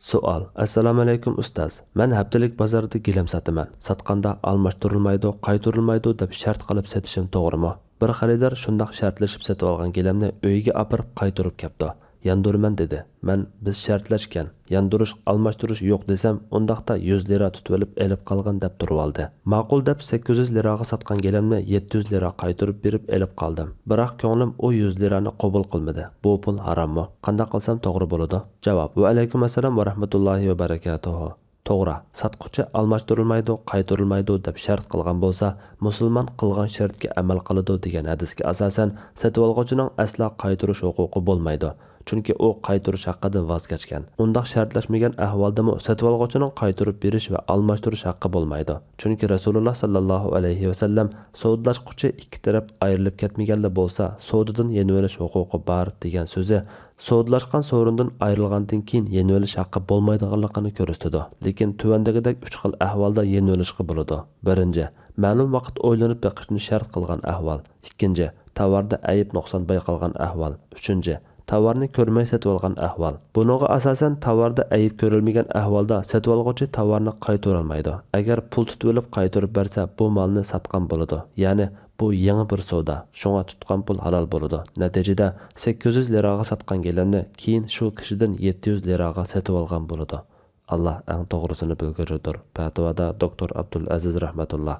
Savol. Assalomu alaykum ustoz. Men haftalik bozorda gilam sotaman. Sotganda almashtirilmaydi, qaytarilmaydi deb shart qilib sotishim to'g'rimi? Bir xaridor shundoq shartlashib sotib olgan gilamni uyiga olib qaytarib keldi. Yanduraman dedi. Biz shartlashgan. Yandirish, almashtirish yo'q desam, undaqda 100 lira tutib olib qolgan deb turib oldi. Ma'qul deb 800 liraga sotgan gilamni 700 lira qaytarib berib olib qoldim. Biroq ko'nglim o 100 lirani qabul qilmadi. Bu pul harommi? Qanday qilsam to'g'ri bo'ladi? Javob: Va alaykum assalom va rahmatullohi va barakatuh. To'g'ri, sotquchi almashtirilmaydi, qaytarilmaydi deb shart qilgan bo'lsa, musulmon qilgan shartga amal qiladi degan hadisga asosan sotib oluvchining asla qaytarish huquqi bo'lmaydi. Chunki u qaytarish haqqidan voz kechgan. Undaq shartlashmagan ahvolda sotib oluvchining qaytarib berish va almashtirish haqqi bo'lmaydi. Chunki Rasululloh sallallohu alayhi va sallam savdolashquchi ikki taraf ayrilib ketmaganda bo'lsa, savdodan yenib olish huquqi bor degan so'zi savdolashgan so'rindan ayrilgandan keyin yenib olish haqqi bo'lmaydiganligini ko'rsatadi. Lekin tuvandagidek 3 xil ahvolda yenib olishga bo'ladi. Birinchi, ma'lum vaqt o'ylanib beqishni shart qilgan ahvol. Ikkinchi, tovarda ayib nuqson bayqalgan ahvol. Uchinchi, tovarni ko'rmay sotib olgan ahvol. Buningga asosan tovarda ayib ko'rilmagan ahvolda sotib oluvchi tovarni qaytara olmaydi. Agar pul tutib olib qaytarib bersa, bu molni sotgan bo'ladi. Ya'ni bu yangi bir savdo. Shunga tutgan pul halol bo'ladi. Natijada 800 liraga sotgan gilamni keyin shu kishidan 700 liraga sotib olgan bo'ladi. Allah eng to'g'risini bilguridir. Fatvoda doktor Abdul Aziz rahmatulloh.